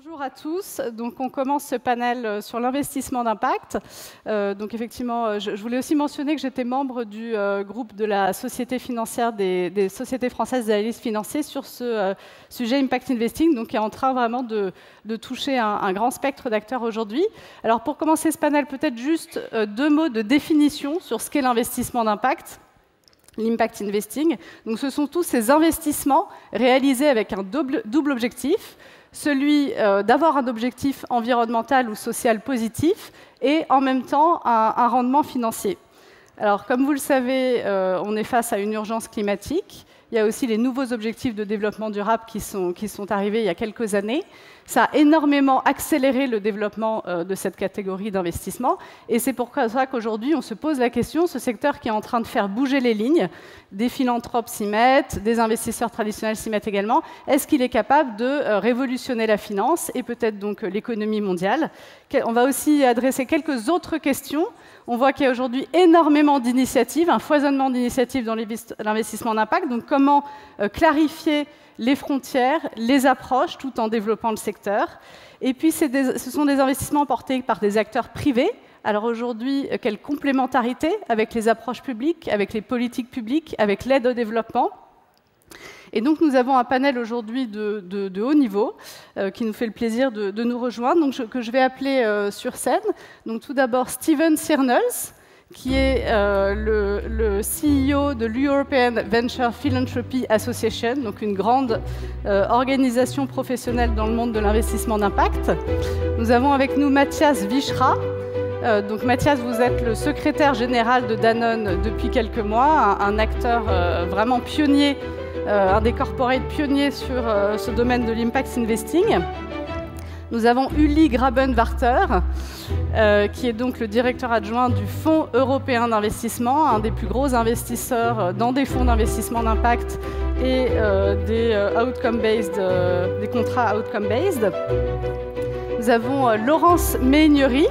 Bonjour à tous. Donc, on commence ce panel sur l'investissement d'impact. Donc, effectivement, je voulais aussi mentionner que j'étais membre du groupe de la Société financière des sociétés françaises d'analyse financière sur ce sujet Impact Investing, donc qui est en train vraiment de toucher un grand spectre d'acteurs aujourd'hui. Alors, pour commencer ce panel, peut-être juste deux mots de définition sur ce qu'est l'investissement d'impact. L'impact investing. Donc, ce sont tous ces investissements réalisés avec un double objectif. Celui d'avoir un objectif environnemental ou social positif et en même temps un rendement financier. Alors, comme vous le savez, on est face à une urgence climatique. Il y a aussi les nouveaux objectifs de développement durable qui sont arrivés il y a quelques années. Ça a énormément accéléré le développement de cette catégorie d'investissement. Et c'est pour ça qu'aujourd'hui, on se pose la question, ce secteur qui est en train de faire bouger les lignes, des philanthropes s'y mettent, des investisseurs traditionnels s'y mettent également, est-ce qu'il est capable de révolutionner la finance et peut-être donc l'économie mondiale? On va aussi adresser quelques autres questions. On voit qu'il y a aujourd'hui énormément d'initiatives, un foisonnement d'initiatives dans l'investissement d'impact. Donc comment clarifier les frontières, les approches, tout en développant le secteur. Et puis, ce sont des investissements portés par des acteurs privés. Alors aujourd'hui, quelle complémentarité avec les approches publiques, avec les politiques publiques, avec l'aide au développement. Et donc, nous avons un panel aujourd'hui de haut niveau qui nous fait le plaisir de nous rejoindre, donc que je vais appeler sur scène. Donc, tout d'abord, Steven Sirnels, qui est le CEO de l'European Venture Philanthropy Association, donc une grande organisation professionnelle dans le monde de l'investissement d'impact. Nous avons avec nous Mathias Wichra. Donc Mathias, vous êtes le secrétaire général de Danone depuis quelques mois, un acteur vraiment pionnier, un des corporates pionniers sur ce domaine de l'impact investing. Nous avons Uli Grabenwarter, qui est donc le directeur adjoint du Fonds européen d'investissement, un des plus gros investisseurs dans des fonds d'investissement d'impact et des contrats outcome-based. Nous avons Laurence Mehignery.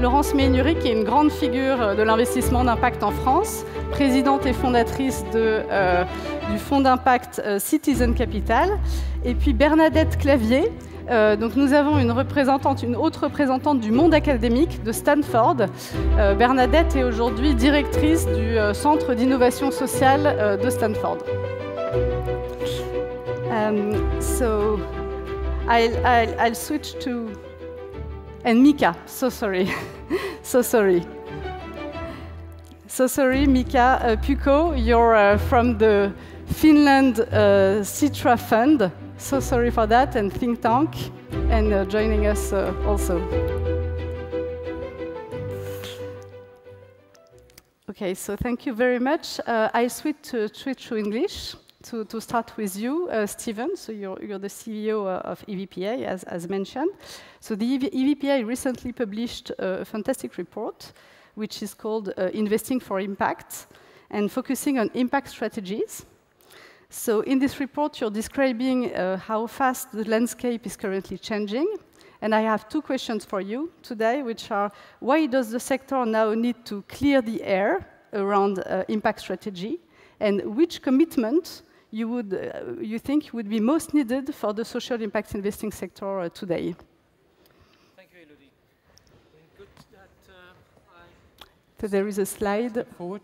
Laurence Mehignery, qui est une grande figure de l'investissement d'impact en France, présidente et fondatrice du fonds d'impact Citizen Capital. Et puis Bernadette Clavier. Donc nous avons une autre représentante du monde académique de Stanford. Bernadette est aujourd'hui directrice du Centre d'innovation sociale de Stanford. So I'll switch to... And Mika, so sorry. Mika Pukko, you're from the Finland Citra Fund. So sorry for that, and think tank, and joining us also. Okay, so thank you very much. I switch to English to start with you, Steven. So you're the CEO of EVPA, as mentioned. So the EVPA recently published a fantastic report, which is called Investing for Impact, and focusing on impact strategies. So in this report, you're describing how fast the landscape is currently changing. And I have two questions for you today, which are, why does the sector now need to clear the air around impact strategy? And which commitment you think would be most needed for the social impact investing sector today? Thank you, Elodie. Good that So there is a slide. Forward.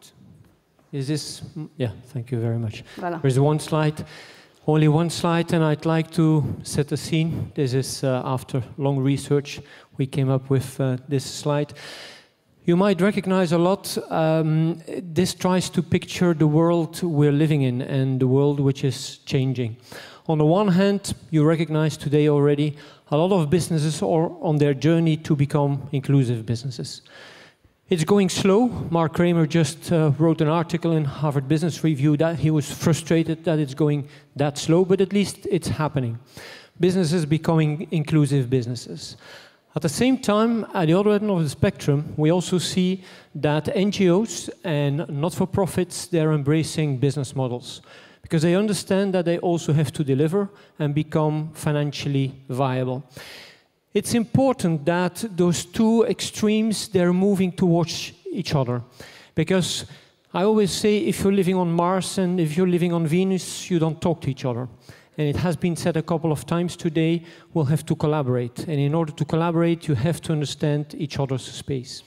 Is this? Yeah, thank you very much. Voilà. There's one slide, only one slide, and I'd like to set the scene. This is after long research, we came up with this slide. You might recognize a lot. This tries to picture the world we're living in and the world which is changing. On the one hand, you recognize today already a lot of businesses are on their journey to become inclusive businesses. It's going slow. Mark Kramer just wrote an article in Harvard Business Review that he was frustrated that it's going that slow, but at least it's happening. Businesses becoming inclusive businesses. At the same time, at the other end of the spectrum, we also see that NGOs and not-for-profits, they're embracing business models because they understand that they also have to deliver and become financially viable. It's important that those two extremes, they're moving towards each other. Because I always say, if you're living on Mars and if you're living on Venus, you don't talk to each other. and it has been said a couple of times today, will have to collaborate. And in order to collaborate, you have to understand each other's space.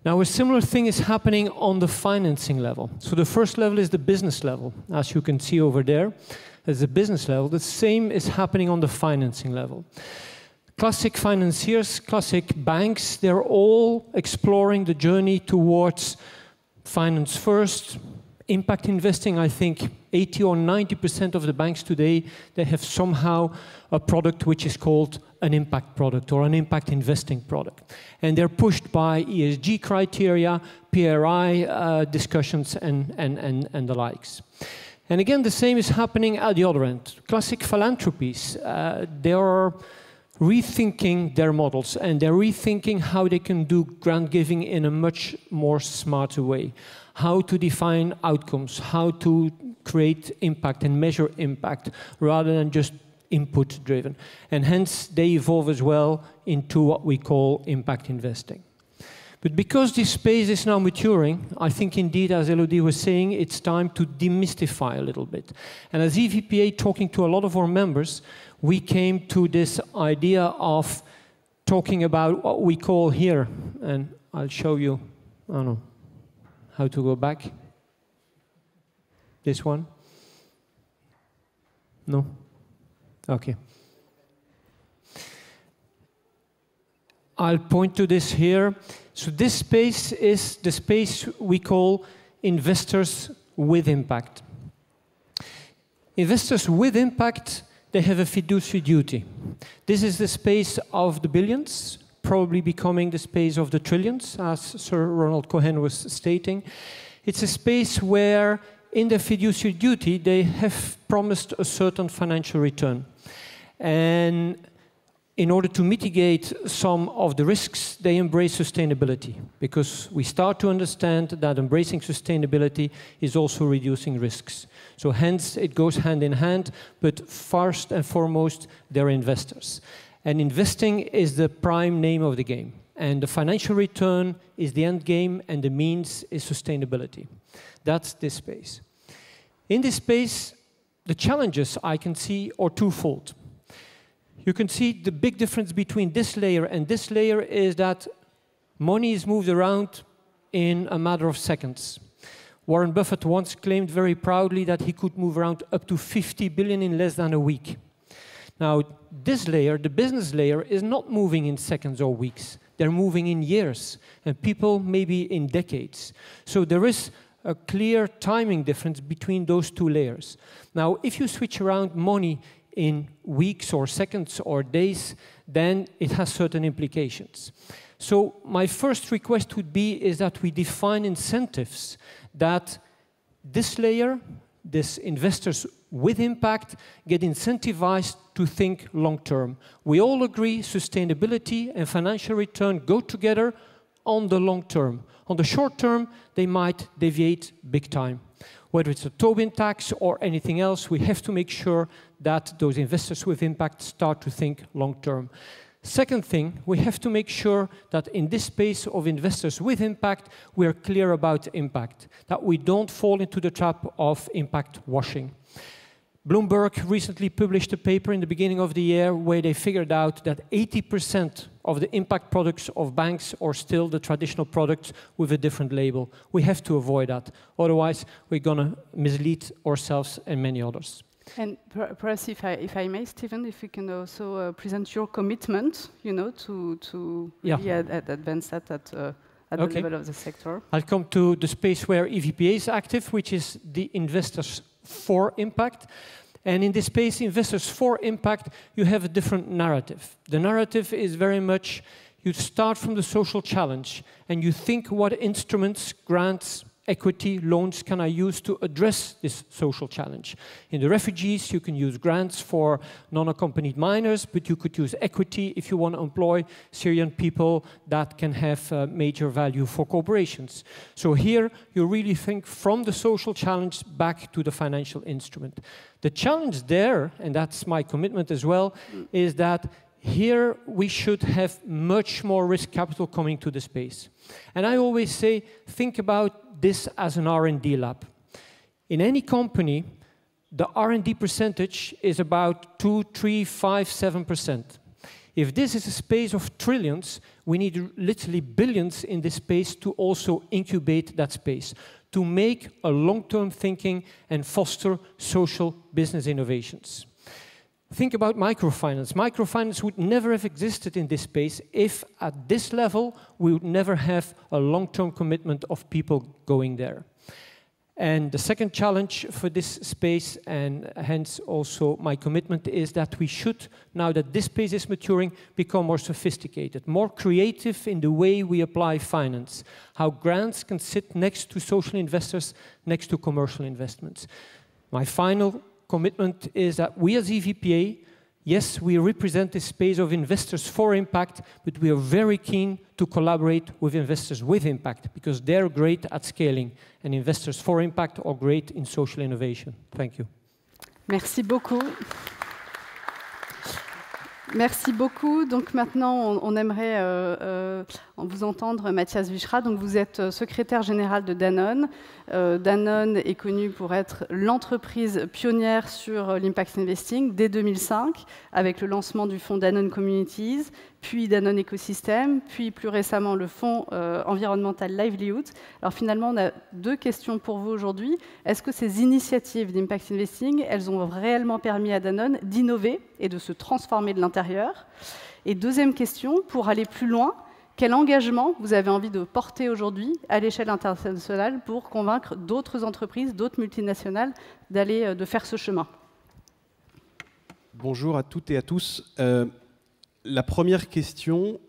Now, a similar thing is happening on the financing level. So the first level is the business level, as you can see over there. As the business level, the same is happening on the financing level. Classic financiers, classic banks, they're all exploring the journey towards finance first, impact investing. I think 80 or 90% of the banks today, they have somehow a product which is called an impact product or an impact investing product. And they're pushed by ESG criteria, PRI discussions, and the likes. And again, the same is happening at the other end. Classic philanthropies, they are rethinking their models, and they're rethinking how they can do grant giving in a much more smarter way. How to define outcomes, how to create impact and measure impact, rather than just input driven. And hence, they evolve as well into what we call impact investing. But because this space is now maturing, I think indeed, as Elodie was saying, it's time to demystify a little bit. And as EVPA, talking to a lot of our members, we came to this idea of talking about what we call here, and I'll show you, I don't know, how to go back. This one? No? Okay. I'll point to this here. So this space is the space we call investors with impact. Investors with impact, they have a fiduciary duty. This is the space of the billions, probably becoming the space of the trillions, as Sir Ronald Cohen was stating. It's a space where, in their fiduciary duty, they have promised a certain financial return. And in order to mitigate some of the risks, they embrace sustainability, because we start to understand that embracing sustainability is also reducing risks. So hence, it goes hand in hand, but first and foremost, they're investors. And investing is the prime name of the game. And the financial return is the end game, and the means is sustainability. That's this space. In this space, the challenges I can see are twofold. You can see the big difference between this layer and this layer is that money is moved around in a matter of seconds. Warren Buffett once claimed very proudly that he could move around up to 50 billion in less than a week. Now, this layer, the business layer, is not moving in seconds or weeks. They're moving in years, and people maybe in decades. So there is a clear timing difference between those two layers. Now, if you switch around money in weeks or seconds or days, then it has certain implications. So my first request would be is that we define incentives that this layer, this investors with impact, get incentivized to think long term. We all agree sustainability and financial return go together on the long term. On the short term, they might deviate big time. Whether it's a Tobin tax or anything else, we have to make sure that those investors with impact start to think long term. Second thing, we have to make sure that in this space of investors with impact, we are clear about impact, that we don't fall into the trap of impact washing. Bloomberg recently published a paper in the beginning of the year where they figured out that 80% of the impact products of banks are still the traditional products with a different label. We have to avoid that. Otherwise, we're going to mislead ourselves and many others. And perhaps, if I may, Stephen, if you can also present your commitment, you know, to really advance that at the level of the sector. I'll come to the space where EVPA is active, which is the Investors for Impact. And in this space, Investors for Impact, you have a different narrative. The narrative is very much, you start from the social challenge, and you think what instruments, grants, equity, loans can I use to address this social challenge. In the refugees, you can use grants for non-accompanied minors, but you could use equity if you want to employ Syrian people that can have major value for corporations. So here, you really think from the social challenge back to the financial instrument. The challenge there, and that's my commitment as well, is that here we should have much more risk capital coming to the space. And I always say, think about this as an R&D lab. In any company, the R&D percentage is about 2, 3, 5, 7%. If this is a space of trillions, we need literally billions in this space to also incubate that space, to make a long-term thinking and foster social business innovations. Think about microfinance. Microfinance would never have existed in this space if at this level we would never have a long-term commitment of people going there. And the second challenge for this space, and hence also my commitment, is that we should, now that this space is maturing, become more sophisticated, more creative in the way we apply finance, how grants can sit next to social investors, next to commercial investments. My final commitment is that we as EVPA, yes, we represent this space of investors for impact, but we are very keen to collaborate with investors with impact because they're great at scaling, and investors for impact are great in social innovation. Thank you. Merci beaucoup. Merci beaucoup. Donc maintenant, on aimerait vous entendre, Mathias Wichra. Donc vous êtes secrétaire général de Danone. Danone est connu pour être l'entreprise pionnière sur l'impact investing dès 2005, avec le lancement du fonds Danone Communities, puis Danone Ecosystem, puis plus récemment le fonds environnemental Livelihood. Alors finalement, on a deux questions pour vous aujourd'hui. Est-ce que ces initiatives d'impact investing, elles ont réellement permis à Danone d'innover et de se transformer de l'intérieur? Et deuxième question, pour aller plus loin, quel engagement vous avez envie de porter aujourd'hui à l'échelle internationale pour convaincre d'autres entreprises, d'autres multinationales de faire ce chemin? Bonjour à toutes et à tous. La première question,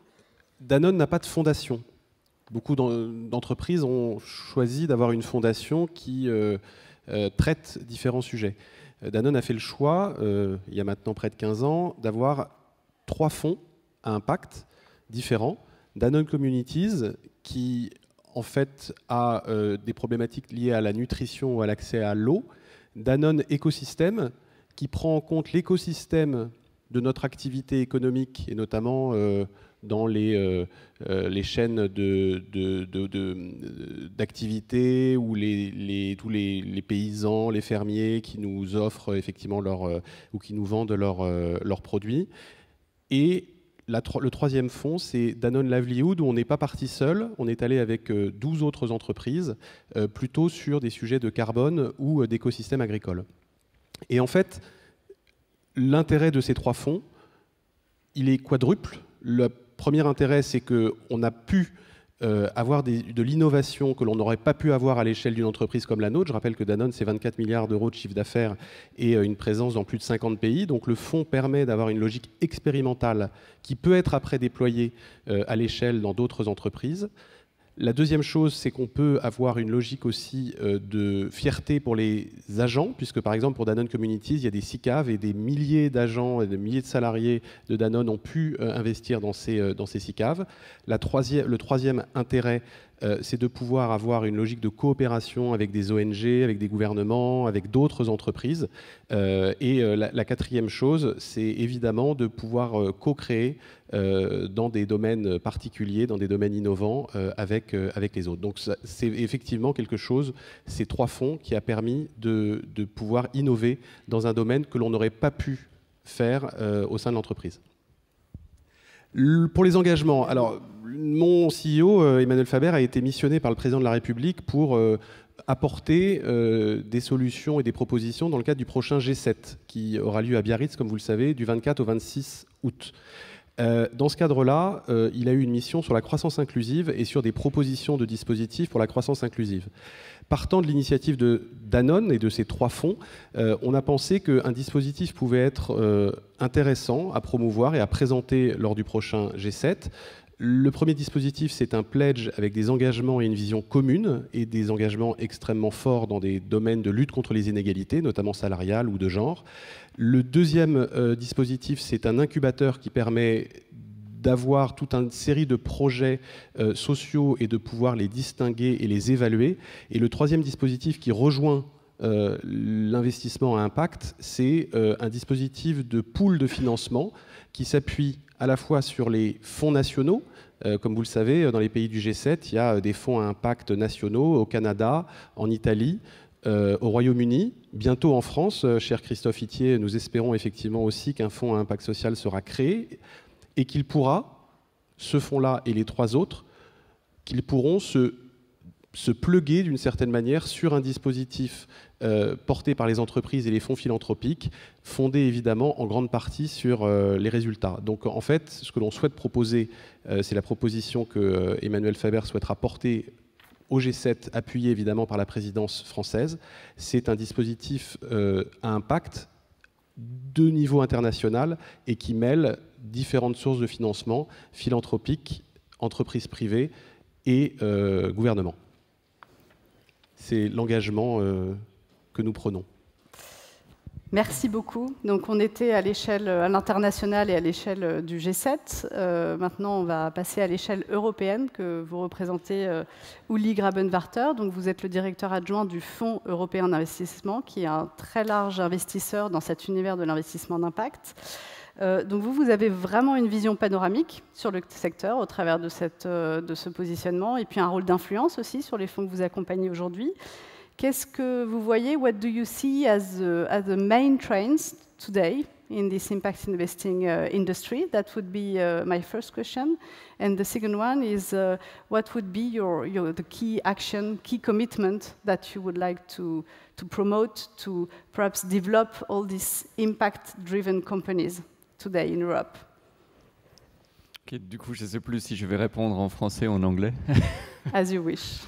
Danone n'a pas de fondation. Beaucoup d'entreprises ont choisi d'avoir une fondation qui traite différents sujets. Danone a fait le choix, il y a maintenant près de 15 ans, d'avoir 3 fonds à impact différents. Danone Communities, qui en fait a des problématiques liées à la nutrition ou à l'accès à l'eau. Danone Ecosystem, qui prend en compte l'écosystème de notre activité économique, et notamment dans les chaînes d'activité où tous les paysans, les fermiers qui nous offrent effectivement ou qui nous vendent leurs produits. Et le troisième fonds, c'est Danone Livelihood, où on n'est pas parti seul, on est allé avec 12 autres entreprises, plutôt sur des sujets de carbone ou d'écosystème agricole. Et en fait, l'intérêt de ces 3 fonds, il est quadruple. Le premier intérêt, c'est qu'on a pu avoir de l'innovation que l'on n'aurait pas pu avoir à l'échelle d'une entreprise comme la nôtre. Je rappelle que Danone, c'est 24 milliards d'euros de chiffre d'affaires et une présence dans plus de 50 pays. Donc le fonds permet d'avoir une logique expérimentale qui peut être après déployée à l'échelle dans d'autres entreprises. La deuxième chose, c'est qu'on peut avoir une logique aussi de fierté pour les agents, puisque par exemple pour Danone Communities, il y a des SICAV et des milliers d'agents et des milliers de salariés de Danone ont pu investir dans ces SICAV. Le troisième intérêt, c'est de pouvoir avoir une logique de coopération avec des ONG, avec des gouvernements, avec d'autres entreprises. La quatrième chose, c'est évidemment de pouvoir co-créer dans des domaines particuliers, dans des domaines innovants avec les autres. Donc c'est effectivement quelque chose, ces 3 fonds, qui a permis de pouvoir innover dans un domaine que l'on n'aurait pas pu faire au sein de l'entreprise. Pour les engagements, alors mon CEO, Emmanuel Faber, a été missionné par le président de la République pour apporter des solutions et des propositions dans le cadre du prochain G7, qui aura lieu à Biarritz, comme vous le savez, du 24 au 26 août. Dans ce cadre-là, il a eu une mission sur la croissance inclusive et sur des propositions de dispositifs pour la croissance inclusive. Partant de l'initiative de Danone et de ces 3 fonds, on a pensé qu'un dispositif pouvait être intéressant à promouvoir et à présenter lors du prochain G7. Le premier dispositif, c'est un pledge avec des engagements et une vision commune et des engagements extrêmement forts dans des domaines de lutte contre les inégalités, notamment salariales ou de genre. Le deuxième dispositif, c'est un incubateur qui permet d'avoir toute une série de projets sociaux et de pouvoir les distinguer et les évaluer. Et le troisième dispositif qui rejoint l'investissement à impact, c'est un dispositif de pool de financement qui s'appuie à la fois sur les fonds nationaux. Comme vous le savez, dans les pays du G7, il y a des fonds à impact nationaux au Canada, en Italie, au Royaume-Uni, bientôt en France. Cher Christophe Itier, nous espérons effectivement aussi qu'un fonds à impact social sera créé et qu'il pourra, ce fonds-là et les 3 autres, qu'ils pourront se pluguer d'une certaine manière sur un dispositif porté par les entreprises et les fonds philanthropiques, fondé évidemment en grande partie sur les résultats. Donc en fait, ce que l'on souhaite proposer, c'est la proposition que Emmanuel Faber souhaitera porter au G7, appuyé évidemment par la présidence française. C'est un dispositif à impact de niveau international et qui mêle différentes sources de financement, philanthropiques, entreprises privées et gouvernement. C'est l'engagement que nous prenons. Merci beaucoup. Donc on était à l'échelle à l'international et à l'échelle du G7. Maintenant, on va passer à l'échelle européenne que vous représentez, Uli Grabenwarter. Donc vous êtes le directeur adjoint du Fonds européen d'investissement, qui est un très large investisseur dans cet univers de l'investissement d'impact. Donc vous avez vraiment une vision panoramique sur le secteur au travers de ce positionnement, et puis un rôle d'influence aussi sur les fonds que vous accompagnez aujourd'hui. Qu'est-ce que vous voyez? What do you see as the main trends today in this impact investing industry? That would be my first question. And the second one is, what would be the key action, key commitment that you would like to promote to perhaps develop all these impact-driven companies today in Europe? Okay, du coup, je ne sais plus si je vais répondre en français ou en anglais. As you wish.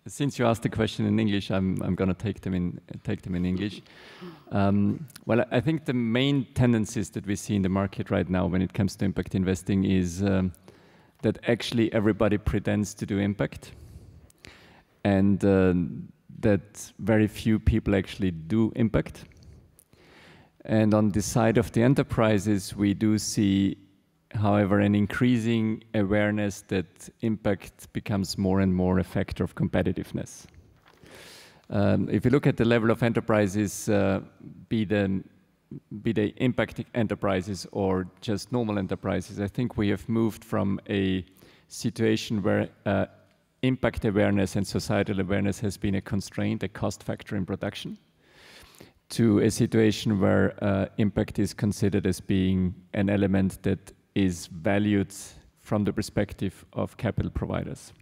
Since you asked the question in English, I'm going to take them in English. Well, I think the main tendencies that we see in the market right now when it comes to impact investing is that actually everybody pretends to do impact, and that very few people actually do impact. And on the side of the enterprises, we do see, however, an increasing awareness that impact becomes more and more a factor of competitiveness. If you look at the level of enterprises, be they impact enterprises or just normal enterprises, I think we have moved from a situation where impact awareness and societal awareness has been a constraint, a cost factor in production, to a situation where impact is considered as being an element that is valued from the perspective of capital providers.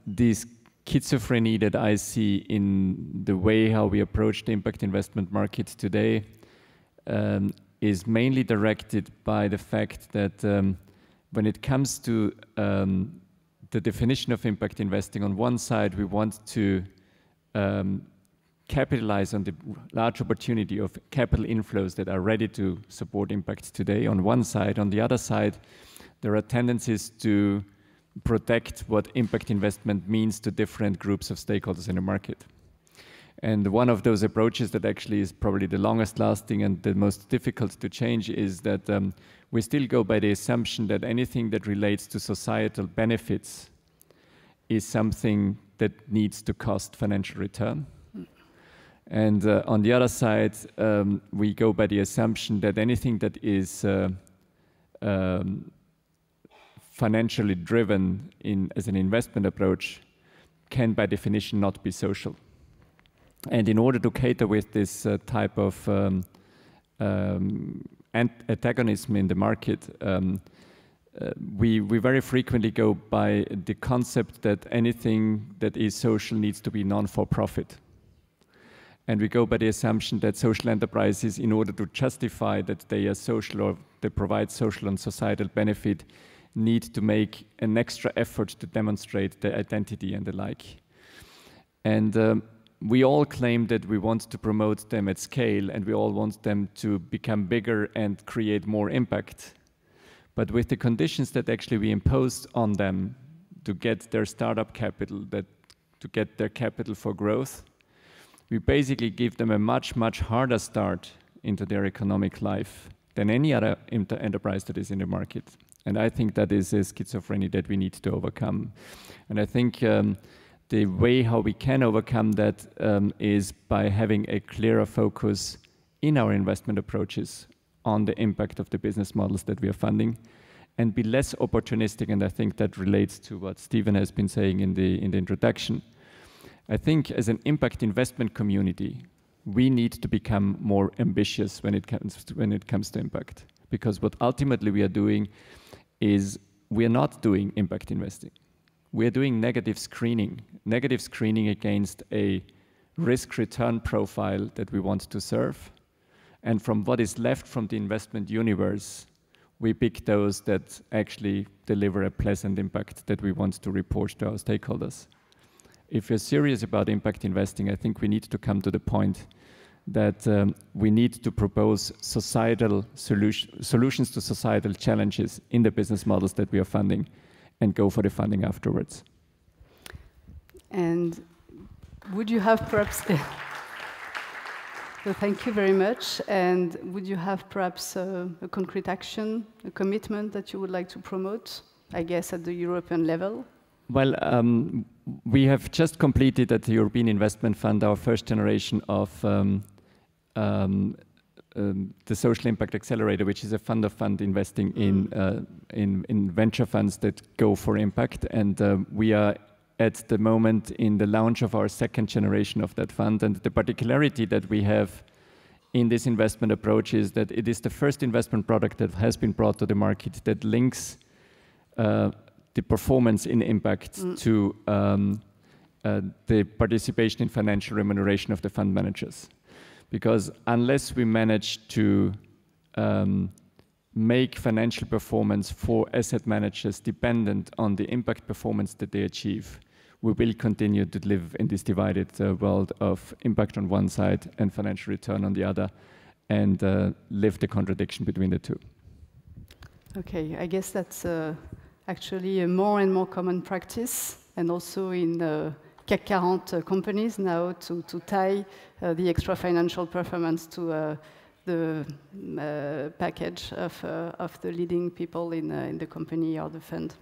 This schizophrenia that I see in the way how we approach the impact investment market today is mainly directed by the fact that when it comes to the definition of impact investing, on one side we want to capitalize on the large opportunity of capital inflows that are ready to support impact today on one side. On the other side, there are tendencies to protect what impact investment means to different groups of stakeholders in the market. And one of those approaches that actually is probably the longest lasting and the most difficult to change is that we still go by the assumption that anything that relates to societal benefits is something that needs to cost financial return. And on the other side, we go by the assumption that anything that is financially driven as an investment approach can by definition not be social. And in order to cater with this type of antagonism in the market, we very frequently go by the concept that anything that is social needs to be non-for-profit. And we go by the assumption that social enterprises, in order to justify that they are social or they provide social and societal benefit, need to make an extra effort to demonstrate their identity and the like. And we all claim that we want to promote them at scale, and we all want them to become bigger and create more impact. But with the conditions that actually we imposed on them to get their startup capital, to get their capital for growth, we basically give them a much, much harder start into their economic life than any other enterprise that is in the market. And I think that is a schizophrenia that we need to overcome. And I think the way how we can overcome that is by having a clearer focus in our investment approaches on the impact of the business models that we are funding, and be less opportunistic, and I think that relates to what Stephen has been saying in the introduction. I think as an impact investment community, we need to become more ambitious when it comes to impact. Because what ultimately we are doing is we are not doing impact investing. We are doing negative screening against a risk-return profile that we want to serve. And from what is left from the investment universe, we pick those that actually deliver a pleasant impact that we want to report to our stakeholders. If you're serious about impact investing, I think we need to come to the point that we need to propose societal solutions to societal challenges in the business models that we are funding and go for the funding afterwards. And would you have perhaps... So thank you very much. And would you have perhaps a concrete action, a commitment that you would like to promote, I guess, at the European level? Well, we have just completed at the European Investment Fund our first generation of the Social Impact Accelerator, which is a fund-of-fund investing in venture funds that go for impact. And we are at the moment in the launch of our second generation of that fund. And the particularity that we have in this investment approach is that it is the first investment product that has been brought to the market that links the performance in impact to the participation in financial remuneration of the fund managers. Because unless we manage to make financial performance for asset managers dependent on the impact performance that they achieve, we will continue to live in this divided world of impact on one side and financial return on the other, and live the contradiction between the two. Okay, I guess that's actually a more and more common practice, and also in CAC 40 companies now to tie the extra financial performance to the package of the leading people in the company or the fund.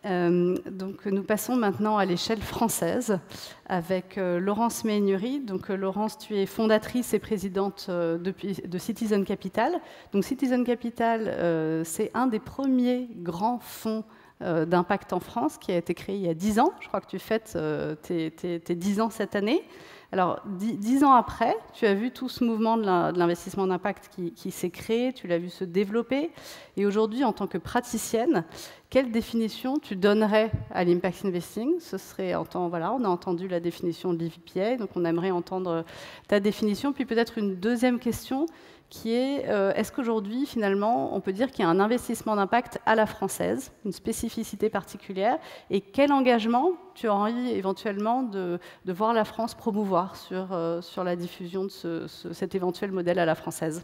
Donc nous passons maintenant à l'échelle française avec Laurence Méhaignerie. Donc Laurence, tu es fondatrice et présidente de Citizen Capital. Donc Citizen Capital, c'est un des premiers grands fonds d'impact en France qui a été créé il y a 10 ans. Je crois que tu fêtes tes 10 ans cette année. Alors, 10 ans après, tu as vu tout ce mouvement de l'investissement d'impact qui s'est créé, tu l'as vu se développer. Et aujourd'hui, en tant que praticienne, quelle définition tu donnerais à l'impact investing? Ce serait, voilà, on a entendu la définition de l'EVPA, donc on aimerait entendre ta définition. Puis peut-être une deuxième question qui est, est-ce qu'aujourd'hui, finalement, on peut dire qu'il y a un investissement d'impact à la française, une spécificité particulière, et quel engagement tu as envie éventuellement de voir la France promouvoir sur la diffusion de cet éventuel modèle à la française?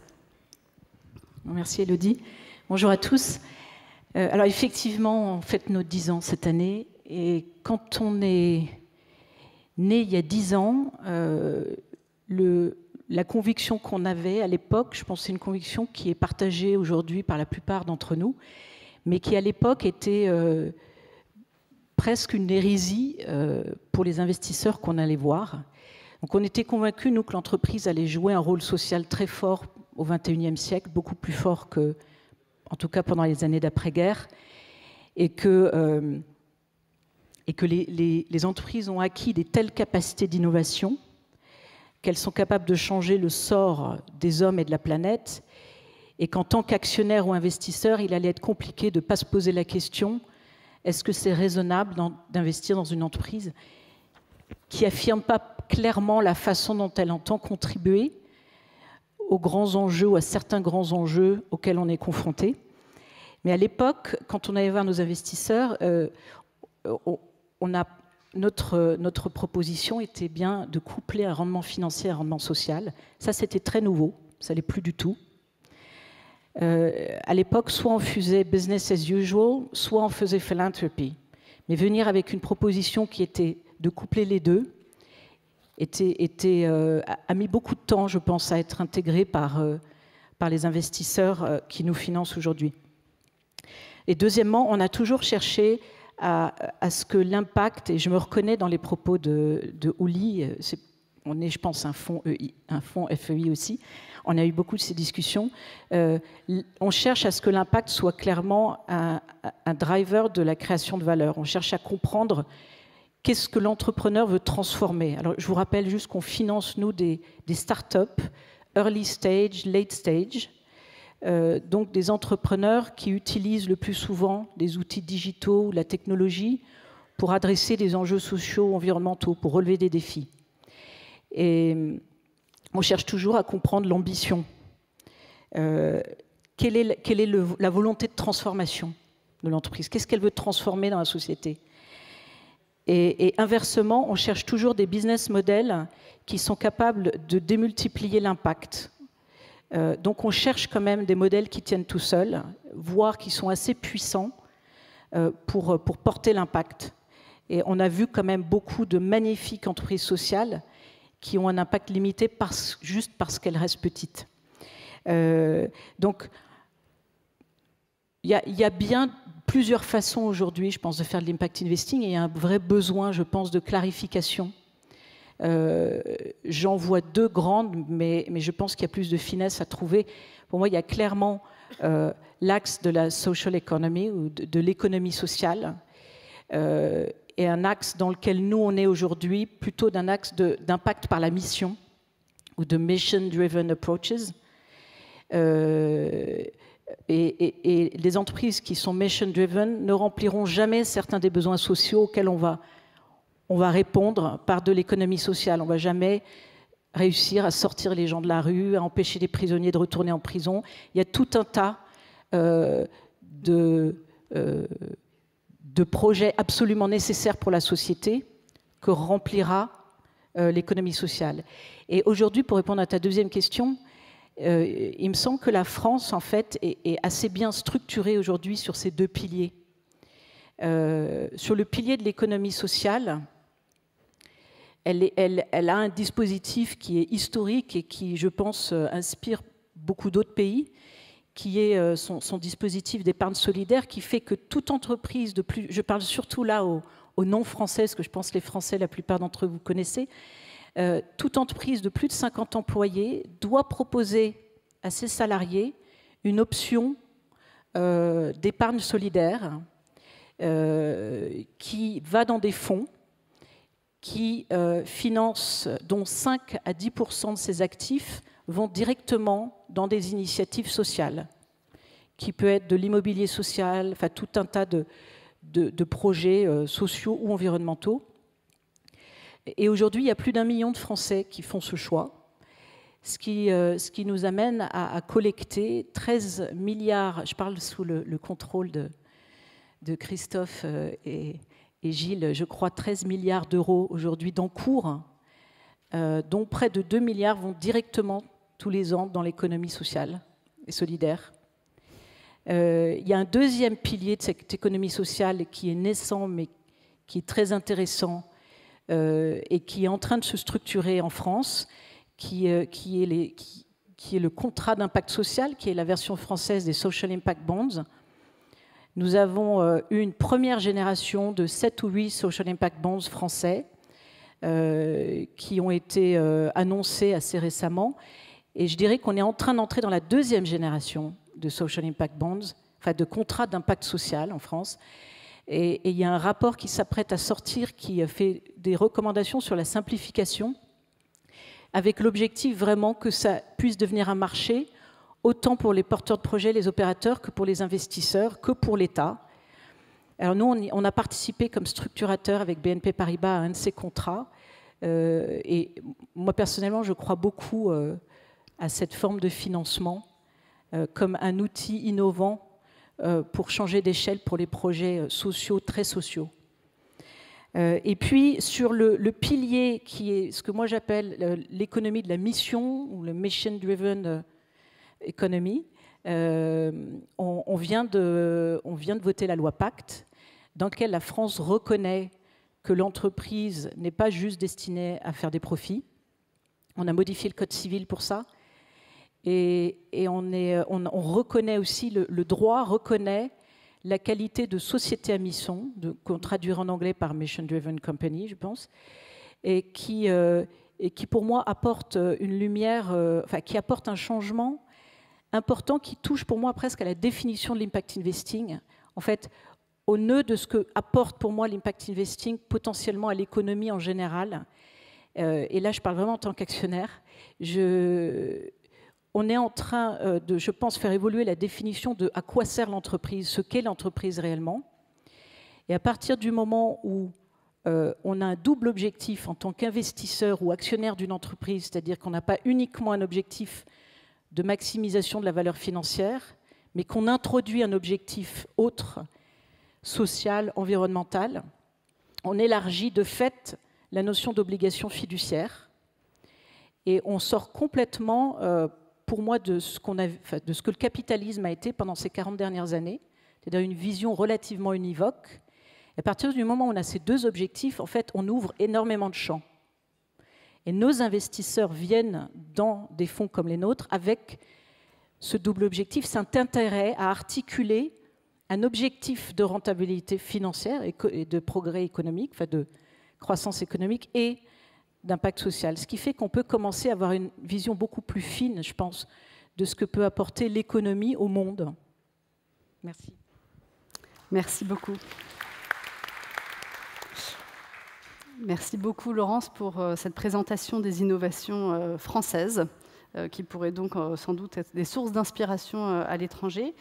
Merci Elodie. Bonjour à tous. Alors effectivement, on fête nos 10 ans cette année, et quand on est né il y a 10 ans, la conviction qu'on avait à l'époque, je pense que c'est une conviction qui est partagée aujourd'hui par la plupart d'entre nous, mais qui à l'époque était presque une hérésie pour les investisseurs qu'on allait voir. Donc on était convaincus, nous, que l'entreprise allait jouer un rôle social très fort au XXIe siècle, beaucoup plus fort que, en tout cas pendant les années d'après-guerre, et que les entreprises ont acquis des telles capacités d'innovation qu'elles sont capables de changer le sort des hommes et de la planète, et qu'en tant qu'actionnaire ou investisseur, il allait être compliqué de ne pas se poser la question, est-ce que c'est raisonnable d'investir dans une entreprise qui n'affirme pas clairement la façon dont elle entend contribuer aux grands enjeux, ou à certains grands enjeux auxquels on est confronté. Mais à l'époque, quand on allait voir nos investisseurs, notre proposition était bien de coupler un rendement financier à un rendement social. Ça, c'était très nouveau, ça l'est plus du tout. À l'époque, soit on faisait business as usual, soit on faisait philanthropy. Mais venir avec une proposition qui était de coupler les deux a mis beaucoup de temps, je pense, à être intégré par les investisseurs qui nous financent aujourd'hui. Et deuxièmement, on a toujours cherché à ce que l'impact, et je me reconnais dans les propos de Uli, on est, je pense, un fonds FEI aussi, on a eu beaucoup de ces discussions. On cherche à ce que l'impact soit clairement un driver de la création de valeur. On cherche à comprendre qu'est-ce que l'entrepreneur veut transformer. Alors, je vous rappelle juste qu'on finance, nous, des startups, early stage, late stage, donc des entrepreneurs qui utilisent le plus souvent des outils digitaux ou la technologie pour adresser des enjeux sociaux, environnementaux, pour relever des défis. Et on cherche toujours à comprendre l'ambition. Quelle est la volonté de transformation de l'entreprise? Qu'est-ce qu'elle veut transformer dans la société? Et inversement, on cherche toujours des business models qui sont capables de démultiplier l'impact. Donc on cherche quand même des modèles qui tiennent tout seuls, voire qui sont assez puissants pour porter l'impact. Et on a vu quand même beaucoup de magnifiques entreprises sociales qui ont un impact limité juste parce qu'elles restent petites. Donc, il y a bien plusieurs façons aujourd'hui, je pense, de faire de l'impact investing, et il y a un vrai besoin, je pense, de clarification. J'en vois deux grandes, mais je pense qu'il y a plus de finesse à trouver. Pour moi, il y a clairement l'axe de la social economy, ou de l'économie sociale, et un axe dans lequel nous, on est aujourd'hui, plutôt d'un axe d'impact par la mission, ou de mission-driven approaches. Et les entreprises qui sont mission-driven ne rempliront jamais certains des besoins sociaux auxquels on va répondre par de l'économie sociale. On ne va jamais réussir à sortir les gens de la rue, à empêcher les prisonniers de retourner en prison. Il y a tout un tas de projets absolument nécessaires pour la société que remplira l'économie sociale. Et aujourd'hui, pour répondre à ta deuxième question, il me semble que la France, en fait, est assez bien structurée aujourd'hui sur ces deux piliers. Sur le pilier de l'économie sociale, elle a un dispositif qui est historique et qui, je pense, inspire beaucoup d'autres pays, qui est son dispositif d'épargne solidaire, qui fait que toute entreprise de plus... Je parle surtout là aux non-français, parce que je pense que les Français, la plupart d'entre eux, vous connaissez. Toute entreprise de plus de 50 employés doit proposer à ses salariés une option d'épargne solidaire qui va dans des fonds qui financent, dont 5 à 10% de ses actifs vont directement dans des initiatives sociales, qui peut être de l'immobilier social, enfin tout un tas de projets sociaux ou environnementaux. Et aujourd'hui, il y a plus d'1 million de Français qui font ce choix, ce qui nous amène à collecter 13 milliards, je parle sous le contrôle de Christophe et Gilles, je crois 13 milliards d'euros aujourd'hui d'encours, dont près de 2 milliards vont directement tous les ans dans l'économie sociale et solidaire. Il y a un deuxième pilier de cette économie sociale qui est naissant, mais qui est très intéressant, et qui est en train de se structurer en France, qui est le contrat d'impact social, qui est la version française des Social Impact Bonds. Nous avons eu une première génération de 7 ou 8 Social Impact Bonds français qui ont été annoncés assez récemment. Et je dirais qu'on est en train d'entrer dans la deuxième génération de Social Impact Bonds, enfin de contrats d'impact social en France. Et il y a un rapport qui s'apprête à sortir qui fait des recommandations sur la simplification, avec l'objectif vraiment que ça puisse devenir un marché, autant pour les porteurs de projets, les opérateurs, que pour les investisseurs, que pour l'État. Alors nous, on a participé comme structurateur avec BNP Paribas à un de ces contrats. Et moi, personnellement, je crois beaucoup à cette forme de financement comme un outil innovant pour changer d'échelle pour les projets sociaux, très sociaux. Et puis, sur le pilier qui est ce que moi j'appelle l'économie de la mission, ou le mission-driven economy, on vient de voter la loi Pacte, dans laquelle la France reconnaît que l'entreprise n'est pas juste destinée à faire des profits. On a modifié le code civil pour ça. Et on reconnaît aussi, le droit reconnaît la qualité de société à mission, qu'on traduira en anglais par Mission Driven Company, je pense, et qui et qui pour moi apporte une lumière, enfin qui apporte un changement important qui touche pour moi presque à la définition de l'impact investing. En fait, au nœud de ce que apporte pour moi l'impact investing potentiellement à l'économie en général. Et là, je parle vraiment en tant qu'actionnaire. On est en train de, je pense, faire évoluer la définition de à quoi sert l'entreprise, ce qu'est l'entreprise réellement. Et à partir du moment où on a un double objectif en tant qu'investisseur ou actionnaire d'une entreprise, c'est-à-dire qu'on n'a pas uniquement un objectif de maximisation de la valeur financière, mais qu'on introduit un objectif autre, social, environnemental, on élargit de fait la notion d'obligation fiduciaire et on sort complètement, pour moi, de ce que le capitalisme a été pendant ces 40 dernières années, c'est-à-dire une vision relativement univoque. Et à partir du moment où on a ces deux objectifs, en fait, on ouvre énormément de champs. Et nos investisseurs viennent dans des fonds comme les nôtres avec ce double objectif, cet intérêt à articuler un objectif de rentabilité financière et de progrès économique, enfin de croissance économique et d'impact social. Ce qui fait qu'on peut commencer à avoir une vision beaucoup plus fine, je pense, de ce que peut apporter l'économie au monde. Merci. Merci beaucoup. Merci beaucoup, Laurence, pour cette présentation des innovations françaises, qui pourraient donc sans doute être des sources d'inspiration à l'étranger.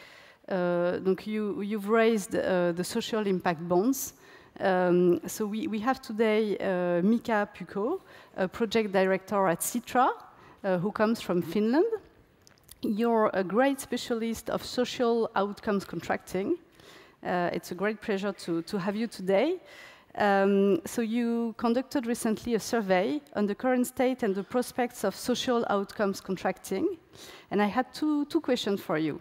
Donc, you've raised the social impact bonds. So we have today Mika Pukko, a project director at Sitra, who comes from Finland. You're a great specialist of social outcomes contracting. It's a great pleasure to have you today. So you conducted recently a survey on the current state and the prospects of social outcomes contracting. And I had two questions for you.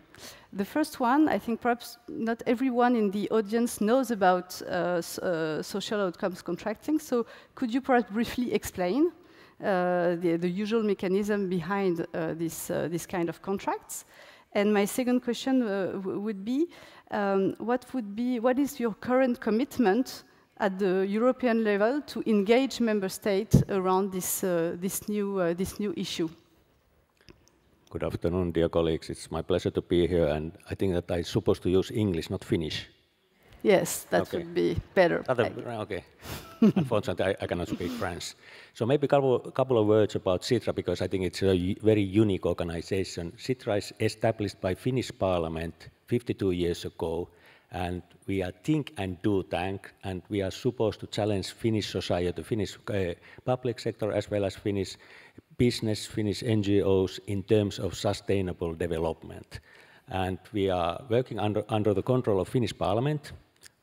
The first one, I think perhaps not everyone in the audience knows about social outcomes contracting. So could you perhaps briefly explain the usual mechanism behind this kind of contracts? And my second question would be, what is your current commitment at the European level to engage member states around this new issue? Good afternoon, dear colleagues. It's my pleasure to be here, and I think that I'm supposed to use English, not Finnish. Yes, that would be better. Okay. Unfortunately, I cannot speak French. So maybe a couple of words about Sitra, because I think it's a very unique organization. Sitra is established by Finnish Parliament 52 years ago, and we are think and do tank, and we are supposed to challenge Finnish society, Finnish public sector, as well as Finnish business, Finnish NGOs in terms of sustainable development. And we are working under the control of Finnish Parliament,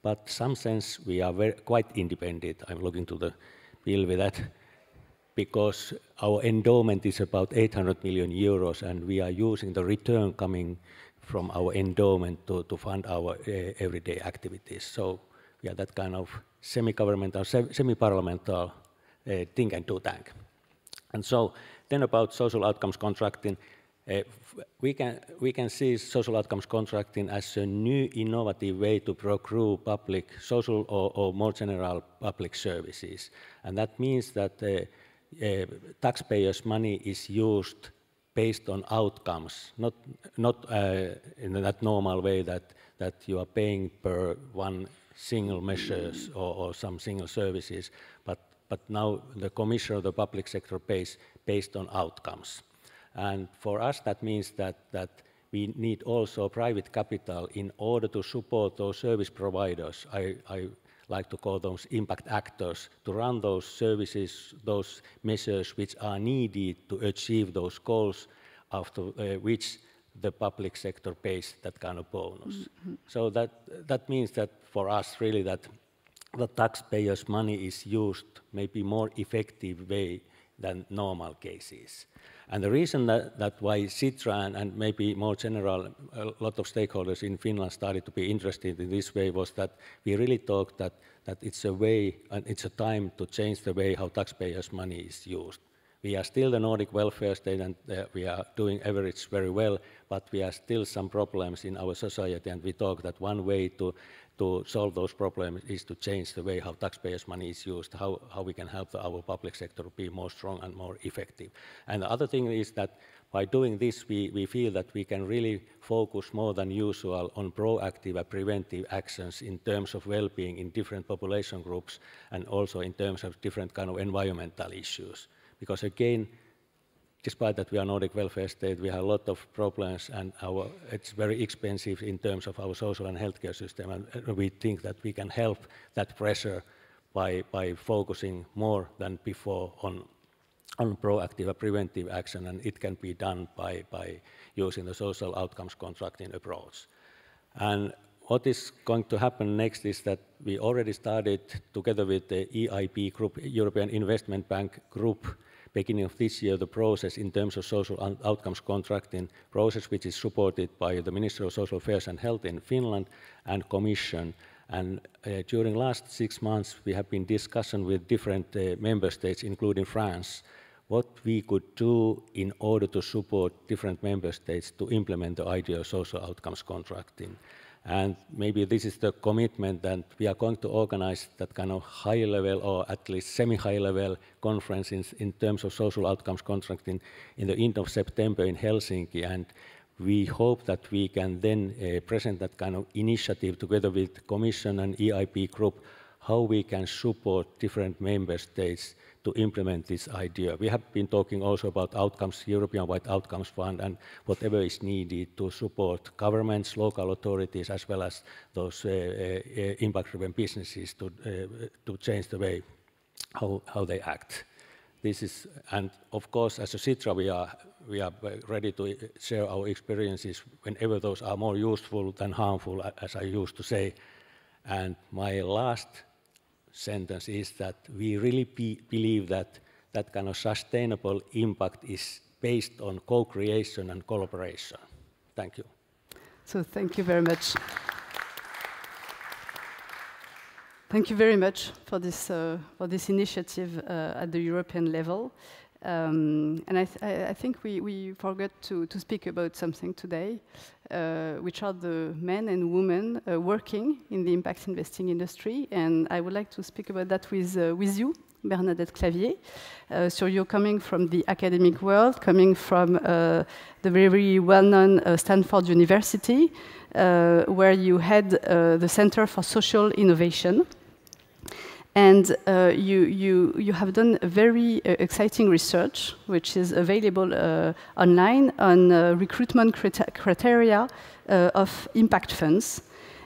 but in some sense we are quite independent. I'm looking to the bill with that, because our endowment is about 800 million euros, and we are using the return coming from our endowment to fund our everyday activities. So we are that kind of semi-governmental, semi-parliamental think and do tank. And so then about social outcomes contracting, we can see social outcomes contracting as a new innovative way to procure public, social or more general public services. And that means that taxpayers' money is used based on outcomes, not in that normal way that you are paying per one single measures or some single services, but now the Commission of the public sector pays based on outcomes. And for us, that means that we need also private capital in order to support those service providers. I like to call those impact actors, to run those services, those measures which are needed to achieve those goals, after which the public sector pays that kind of bonus. Mm-hmm. So that means that for us really that the taxpayers' money is used maybe more effective way than normal cases. And the reason that why Sitra and maybe more general, a lot of stakeholders in Finland started to be interested in this way was that we really thought that it's a way and it's a time to change the way how taxpayers' money is used. We are still the Nordic welfare state and we are doing average very well, but we are still some problems in our society, and we thought that one way to to solve those problems is to change the way how taxpayers' money is used, how we can help our public sector be more strong and more effective. And the other thing is that by doing this, we feel that we can really focus more than usual on proactive and preventive actions in terms of well-being in different population groups and also in terms of different kind of environmental issues. Because again, despite that we are Nordic welfare state, we have a lot of problems and it's very expensive in terms of our social and healthcare system. And we think that we can help that pressure by focusing more than before on proactive and preventive action, and it can be done by using the social outcomes contracting approach. And what is going to happen next is that we already started together with the EIB group, European Investment Bank group, beginning of this year, the process in terms of social outcomes contracting process, which is supported by the Ministry of Social Affairs and Health in Finland and Commission. And during last 6 months, we have been discussing with different member states, including France, what we could do in order to support different member states to implement the idea of social outcomes contracting. And maybe this is the commitment that we are going to organize that kind of high level or at least semi-high level conference in terms of social outcomes contracting in the end of September in Helsinki. And we hope that we can then present that kind of initiative together with Commission and EIB group, how we can support different member states to implement this idea. We have been talking also about outcomes, European-wide outcomes fund, and whatever is needed to support governments, local authorities, as well as those impact-driven businesses to change the way how they act. This is, and of course, as a Sitra, we are ready to share our experiences whenever those are more useful than harmful, as I used to say. And my last sentence is that we really believe that that kind of sustainable impact is based on co-creation and collaboration. Thank you. So thank you very much. Thank you very much for this initiative at the European level. And I think we forgot to speak about something today, which are the men and women working in the impact investing industry. And I would like to speak about that with you, Bernadette Clavier. So you're coming from the academic world, coming from the very well-known Stanford University, where you had the Center for Social Innovation. And you have done very exciting research, which is available online on recruitment criteria of impact funds.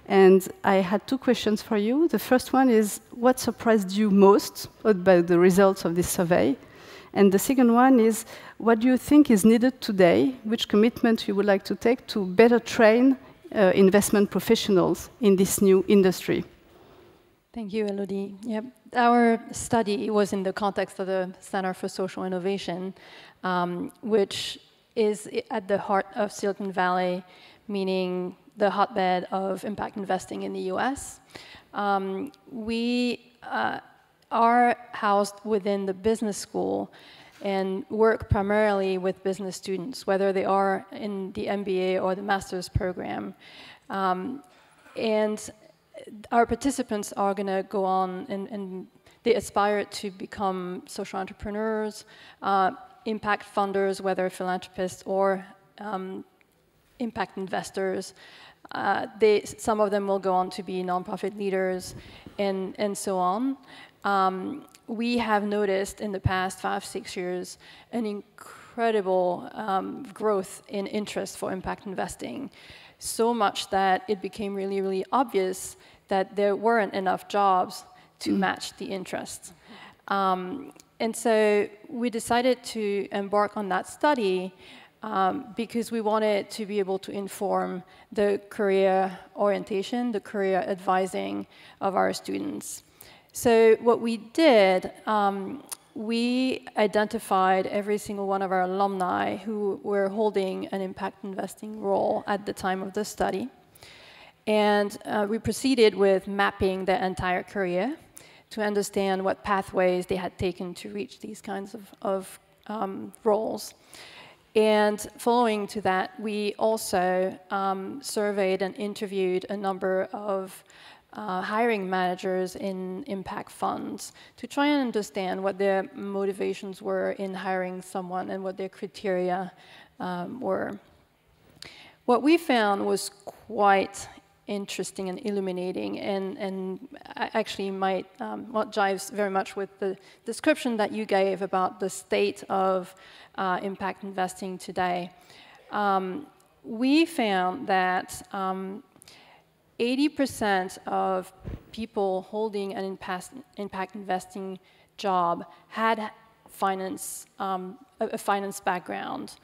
And I had 2 questions for you. The first one is, what surprised you most about the results of this survey? And the second one is, what do you think is needed today? Which commitment you would like to take to better train investment professionals in this new industry? Thank you, Elodie. Yep. Our study was in the context of the Center for Social Innovation, which is at the heart of Silicon Valley, meaning the hotbed of impact investing in the US. We are housed within the business school and work primarily with business students, whether they are in the MBA or the master's program. And our participants are going to go on and they aspire to become social entrepreneurs, impact funders, whether philanthropists or impact investors. Some of them will go on to be nonprofit leaders and so on. We have noticed in the past 5-6 years an incredible growth in interest for impact investing. So much that it became really, really obvious that there weren't enough jobs to match the interest. And so we decided to embark on that study because we wanted to be able to inform the career orientation, the career advising of our students. So what we did, we identified every single one of our alumni who were holding an impact investing role at the time of the study. And we proceeded with mapping their entire career to understand what pathways they had taken to reach these kinds of roles. And following to that, we also surveyed and interviewed a number of hiring managers in impact funds to try and understand what their motivations were in hiring someone and what their criteria were. What we found was quite interesting and illuminating, and actually might jives very much with the description that you gave about the state of impact investing today. We found that 80% of people holding an impact investing job had a finance background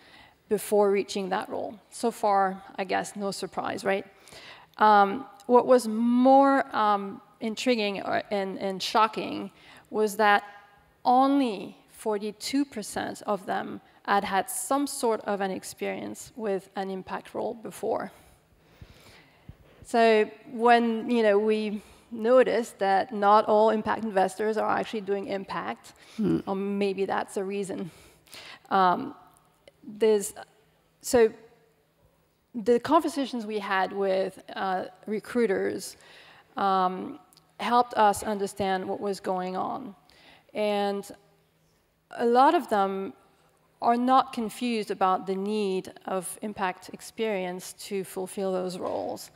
before reaching that role. So far, I guess, no surprise, right? What was more intriguing and shocking was that only 42% of them had had some sort of an experience with an impact role before. So when we noticed that not all impact investors are actually doing impact, or maybe that's a reason. So the conversations we had with recruiters helped us understand what was going on. And a lot of them are not confused about the need of impact experience to fulfill those roles.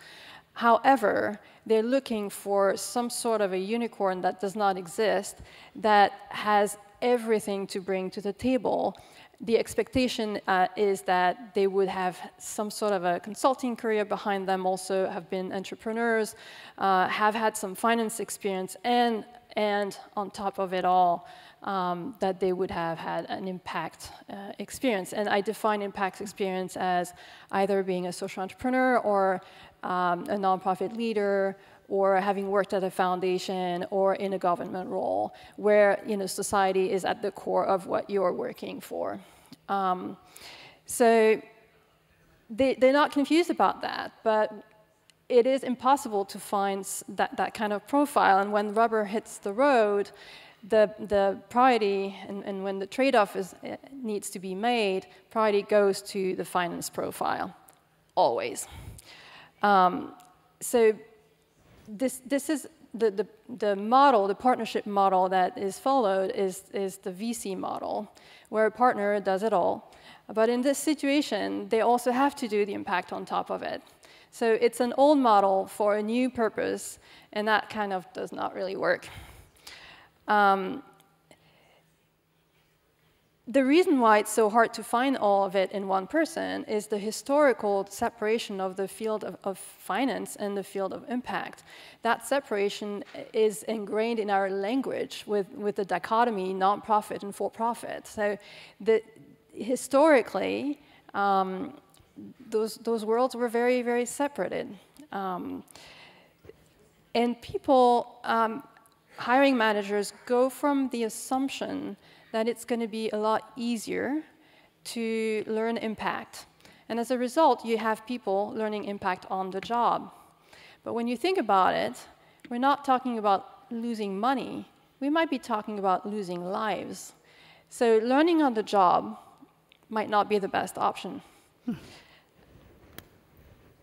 However, they're looking for some sort of a unicorn that does not exist, that has everything to bring to the table. The expectation is that they would have some sort of a consulting career behind them, also have been entrepreneurs, have had some finance experience, and on top of it all, that they would have had an impact experience. And I define impact experience as either being a social entrepreneur or a nonprofit leader, or having worked at a foundation or in a government role, where society is at the core of what you're working for. So they're not confused about that, but it is impossible to find that kind of profile. And when rubber hits the road, the priority, and when the trade-off needs to be made, priority goes to the finance profile, always. So this is the model, the partnership model that is followed is the VC model, where a partner does it all. But in this situation, they also have to do the impact on top of it. So it's an old model for a new purpose, and that kind of does not really work. The reason why it's so hard to find all of it in one person is the historical separation of the field of finance and the field of impact. That separation is ingrained in our language with the dichotomy nonprofit and for-profit. So historically, those worlds were very, very separated. And people, hiring managers, go from the assumption that it's going to be a lot easier to learn impact. And as a result, you have people learning impact on the job. But when you think about it, we're not talking about losing money. We might be talking about losing lives. So learning on the job might not be the best option.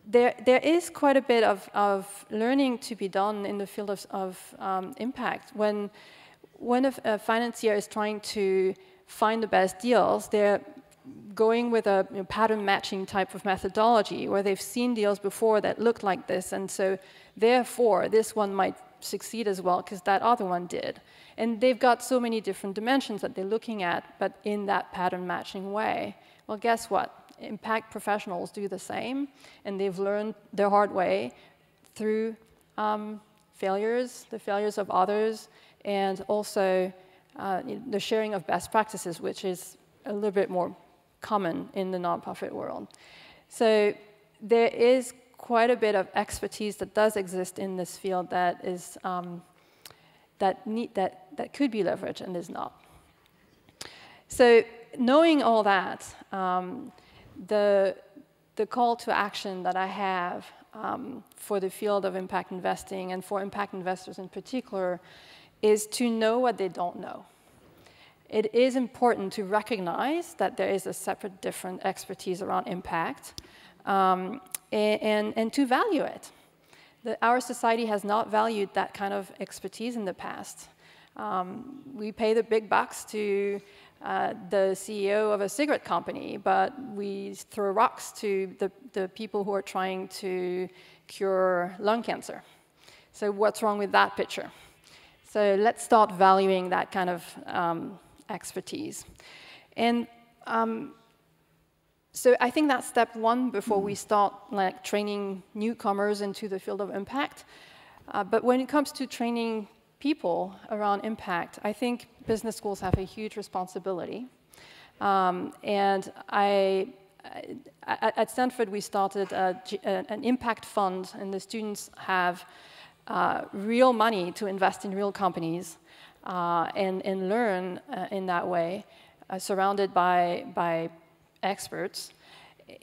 There is quite a bit of learning to be done in the field of impact. When a financier is trying to find the best deals, they're going with a pattern matching type of methodology, where they've seen deals before that looked like this, and so therefore this one might succeed as well because that other one did. And they've got so many different dimensions that they're looking at, but in that pattern matching way. Well, guess what? Impact professionals do the same, and they've learned the hard way through failures, the failures of others, and also the sharing of best practices, which is a little bit more common in the nonprofit world. So there is quite a bit of expertise that does exist in this field that is that could be leveraged and is not. So knowing all that, the call to action that I have for the field of impact investing and for impact investors in particular is to know what they don't know. It is important to recognize that there is a separate, different expertise around impact and to value it. Our society has not valued that kind of expertise in the past. We pay the big bucks to the CEO of a cigarette company, but we throw rocks to the people who are trying to cure lung cancer. So what's wrong with that picture? So let's start valuing that kind of expertise. And so I think that's step one before we start training newcomers into the field of impact. But when it comes to training people around impact, I think business schools have a huge responsibility. And at Stanford, we started an impact fund, and the students have real money to invest in real companies and learn in that way, surrounded by experts.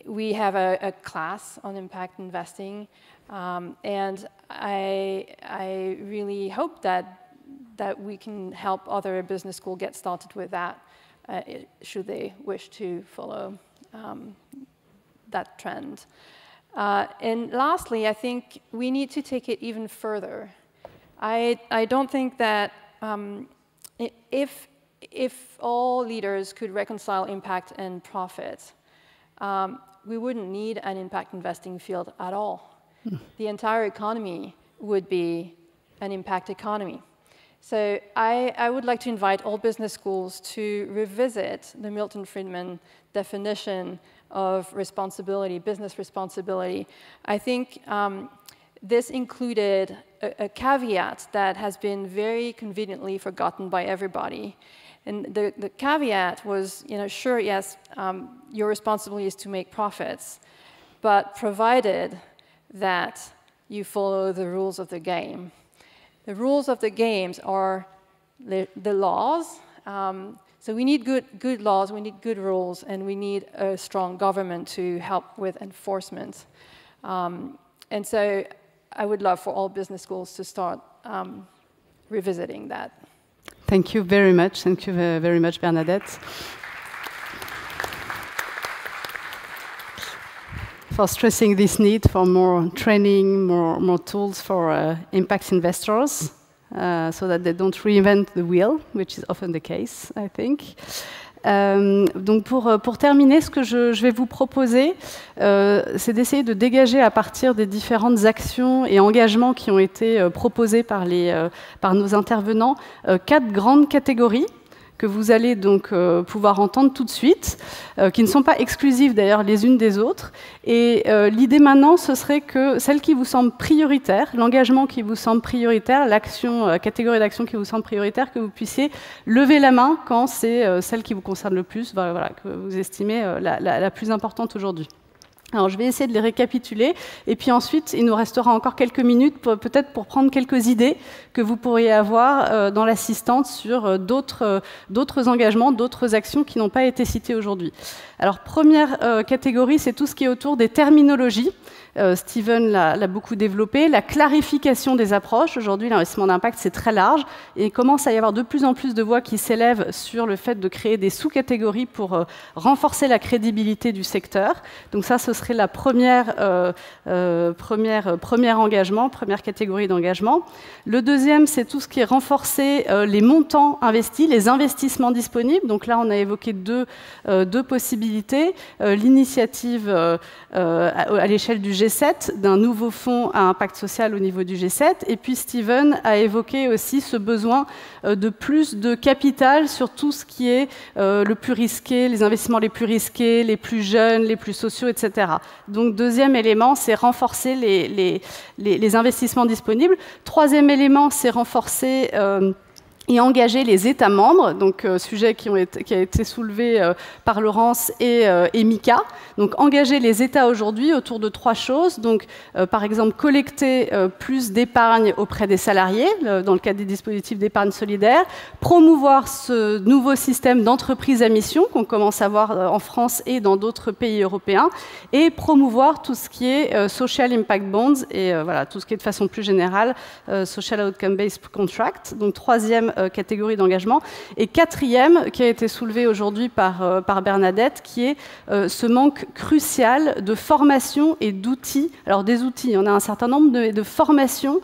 We have a class on impact investing, and I really hope that we can help other business schools get started with that, should they wish to follow that trend. And lastly, I think we need to take it even further. I don't think that if all leaders could reconcile impact and profit, we wouldn't need an impact investing field at all. The entire economy would be an impact economy. So I would like to invite all business schools to revisit the Milton Friedman definition of responsibility, business responsibility. I think this included a caveat that has been very conveniently forgotten by everybody. And the caveat was, sure, yes, your responsibility is to make profits, but provided that you follow the rules of the game. The rules of the games are the laws. So we need good laws, we need good rules, and we need a strong government to help with enforcement. And so I would love for all business schools to start revisiting that. Thank you very much. Thank you very much, Bernadette, for stressing this need for more training, more tools for impact investors, so that they don't reinvent the wheel, which is often the case, I think. Donc pour terminer, ce que je vais vous proposer, c'est d'essayer de dégager à partir des différentes actions et engagements qui ont été proposés par nos intervenants 4 grandes catégories que vous allez donc pouvoir entendre tout de suite, qui ne sont pas exclusives d'ailleurs les unes des autres. Et l'idée maintenant, ce serait que celle qui vous semble prioritaire, l'engagement qui vous semble prioritaire, l'action, catégorie d'action qui vous semble prioritaire, que vous puissiez lever la main quand c'est celle qui vous concerne le plus, voilà, que vous estimez la plus importante aujourd'hui. Alors, je vais essayer de les récapituler, et puis ensuite, il nous restera encore quelques minutes, peut-être pour prendre quelques idées que vous pourriez avoir dans l'assistante sur d'autres engagements, d'autres actions qui n'ont pas été citées aujourd'hui. Alors, première catégorie, c'est tout ce qui est autour des terminologies. Steven l'a beaucoup développé, la clarification des approches. Aujourd'hui, l'investissement d'impact, c'est très large, et il commence à y avoir de plus en plus de voix qui s'élèvent sur le fait de créer des sous-catégories pour renforcer la crédibilité du secteur. Donc ça, ce serait la premier engagement, première catégorie d'engagement. Le deuxième, c'est tout ce qui est renforcer les montants investis, les investissements disponibles. Donc là, on a évoqué deux possibilités. L'initiative à l'échelle du G7, d'un nouveau fonds à impact social au niveau du G7. Et puis Steven a évoqué aussi ce besoin de plus de capital sur tout ce qui est le plus risqué, les investissements les plus risqués, les plus jeunes, les plus sociaux, etc. Donc deuxième élément, c'est renforcer les investissements disponibles. Troisième élément, c'est renforcer et engager les États membres, donc sujet qui a été soulevé par Laurence et Mika. Donc engager les États aujourd'hui autour de 3 choses. Donc par exemple collecter plus d'épargne auprès des salariés dans le cadre des dispositifs d'épargne solidaire, promouvoir ce nouveau système d'entreprise à mission qu'on commence à voir en France et dans d'autres pays européens, et promouvoir tout ce qui est social impact bonds et voilà tout ce qui est de façon plus générale social outcome based contract. Donc troisième catégorie d'engagement. Et quatrième, qui a été soulevé aujourd'hui par Bernadette, qui est ce manque crucial de formation et d'outils. Alors des outils, il y en a un certain nombre, de formations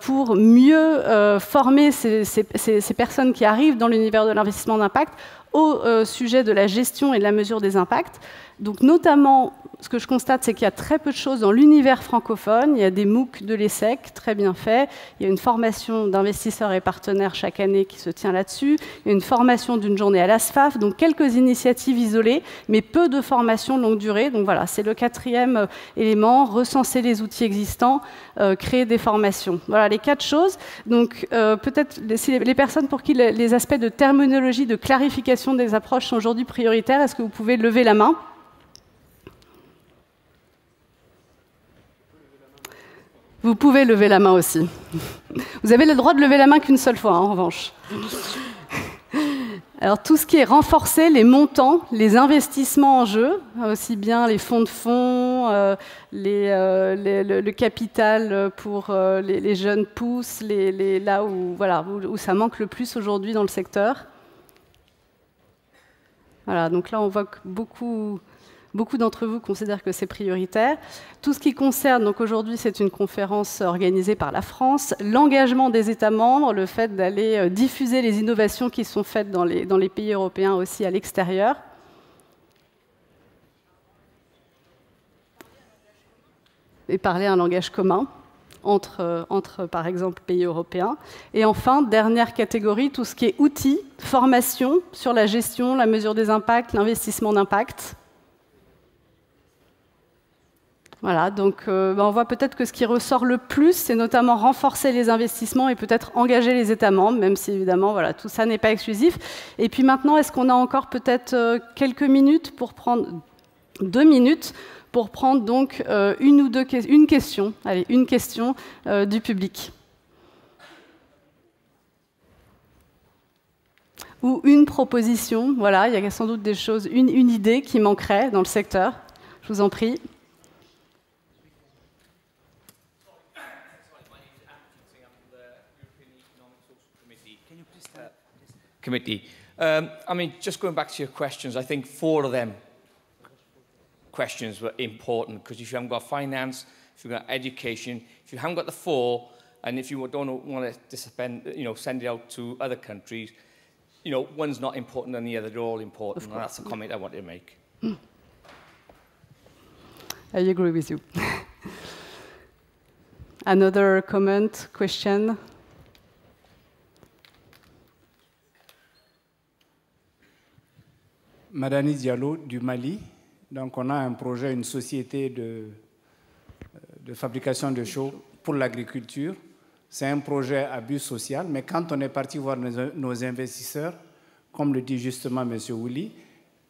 pour mieux former ces personnes qui arrivent dans l'univers de l'investissement d'impact au sujet de la gestion et de la mesure des impacts. Donc notamment, ce que je constate, c'est qu'il y a très peu de choses dans l'univers francophone. Il y a des MOOC de l'ESSEC, très bien faits. Il y a une formation d'investisseurs et partenaires chaque année qui se tient là-dessus. Il y a une formation d'une journée à l'ASFAF. Donc quelques initiatives isolées, mais peu de formations longue durée. Donc voilà, c'est le quatrième élément, recenser les outils existants, créer des formations. Voilà les 4 choses. Donc peut-être les personnes pour qui les aspects de terminologie, de clarification des approches sont aujourd'hui prioritaires, est-ce que vous pouvez lever la main ? Vous pouvez lever la main aussi. Vous avez le droit de lever la main qu'une seule fois, en revanche. Alors, tout ce qui est renforcé, les montants, les investissements en jeu, aussi bien les fonds de fonds, le capital pour les jeunes pousses, là où ça manque le plus aujourd'hui dans le secteur. Voilà, donc là, on voit que beaucoup d'entre vous considèrent que c'est prioritaire. Tout ce qui concerne, donc aujourd'hui c'est une conférence organisée par la France, l'engagement des États membres, le fait d'aller diffuser les innovations qui sont faites dans les pays européens aussi à l'extérieur. Et parler un langage commun entre par exemple, pays européens. Et enfin, dernière catégorie, tout ce qui est outils, formation sur la gestion, la mesure des impacts, l'investissement d'impact. Voilà, donc on voit peut-être que ce qui ressort le plus, c'est notamment renforcer les investissements et peut-être engager les États membres, même si évidemment voilà, tout ça n'est pas exclusif. Et puis maintenant, est-ce qu'on a encore peut-être quelques minutes pour prendre 2 minutes pour prendre donc une question du public. Ou une proposition, voilà, il y a sans doute des choses, une idée qui manquerait dans le secteur. Je vous en prie. Committee. I mean, just going back to your questions, I think 4 of them questions were important, because if you haven't got finance, if you've got education, if you haven't got the 4, and if you don't want to send it out to other countries, one's not important than the other, they're all important, and that's the comment I wanted to make. I agree with you. Another comment, question? Madani Diallo du Mali. Donc on a un projet, une société de fabrication de chaux pour l'agriculture. C'est un projet à but social, mais quand on est parti voir nos investisseurs, comme le dit justement M. Willy,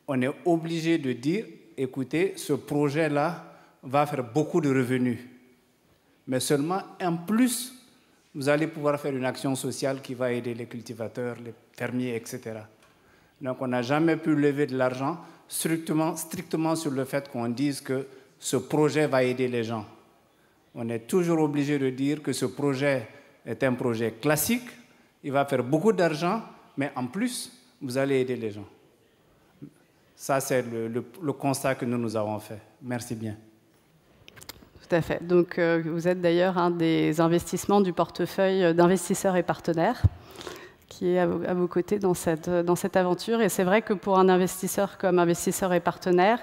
on est obligé de dire, écoutez, ce projet-là va faire beaucoup de revenus. Mais seulement, en plus, vous allez pouvoir faire une action sociale qui va aider les cultivateurs, les fermiers, etc. Donc on n'a jamais pu lever de l'argent strictement sur le fait qu'on dise que ce projet va aider les gens. On est toujours obligé de dire que ce projet est un projet classique, il va faire beaucoup d'argent, mais en plus, vous allez aider les gens. Ça, c'est le constat que nous avons fait. Merci bien. Tout à fait. Donc, vous êtes d'ailleurs un des investissements du portefeuille d'investisseurs et partenaires qui est à vos côtés dans cette aventure. Et c'est vrai que pour un investisseur comme investisseur et partenaire,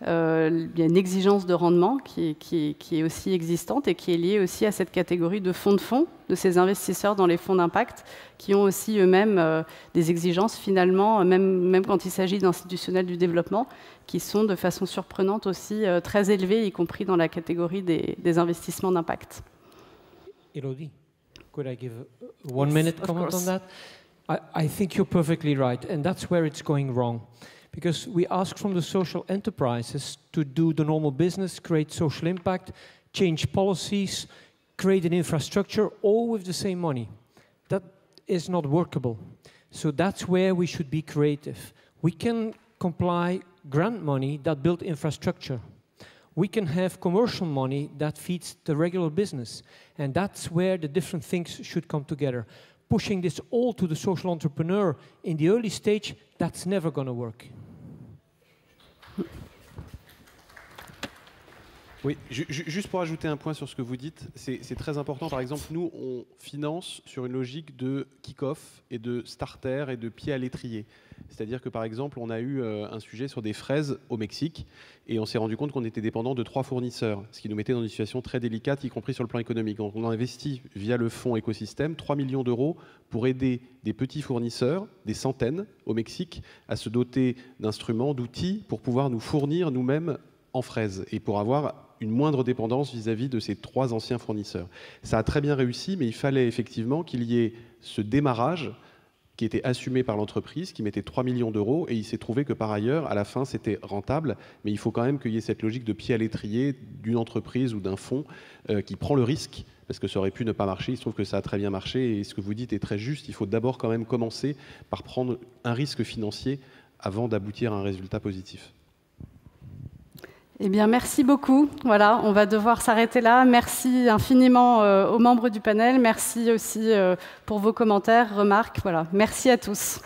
il y a une exigence de rendement qui est aussi existante et qui est liée aussi à cette catégorie de fonds, de ces investisseurs dans les fonds d'impact, qui ont aussi eux-mêmes des exigences finalement, même quand il s'agit d'institutionnels du développement, qui sont de façon surprenante aussi très élevées, y compris dans la catégorie des investissements d'impact. Elodie, could I give 1 minute comment on that? I think you're perfectly right, and that's where it's going wrong. Because we ask from the social enterprises to do the normal business, create social impact, change policies, create an infrastructure, all with the same money. That is not workable. So that's where we should be creative. We can comply grant money that build infrastructure. We can have commercial money that feeds the regular business. And that's where the different things should come together. pushing this all to the social entrepreneur in the early stage, that's never going to work. Oui, juste pour ajouter un point sur ce que vous dites, c'est très important. Par exemple, nous, on finance sur une logique de kick-off et de starter et de pied à l'étrier. C'est-à-dire que, par exemple, on a eu un sujet sur des fraises au Mexique et on s'est rendu compte qu'on était dépendant de 3 fournisseurs, ce qui nous mettait dans une situation très délicate, y compris sur le plan économique. Donc, on a investi via le fonds écosystème 3 millions d'euros pour aider des petits fournisseurs, des centaines au Mexique, à se doter d'instruments, d'outils pour pouvoir nous fournir nous-mêmes en fraises et pour avoir une moindre dépendance vis-à-vis de ces 3 anciens fournisseurs. Ça a très bien réussi, mais il fallait effectivement qu'il y ait ce démarrage qui était assumé par l'entreprise, qui mettait 3 millions d'euros, et il s'est trouvé que par ailleurs, à la fin, c'était rentable, mais il faut quand même qu'il y ait cette logique de pied à l'étrier d'une entreprise ou d'un fonds qui prend le risque, parce que ça aurait pu ne pas marcher. Il se trouve que ça a très bien marché, et ce que vous dites est très juste. Il faut d'abord quand même commencer par prendre un risque financier avant d'aboutir à un résultat positif. Eh bien, merci beaucoup. Voilà, on va devoir s'arrêter là. Merci infiniment aux membres du panel. Merci aussi pour vos commentaires, remarques. Voilà, merci à tous.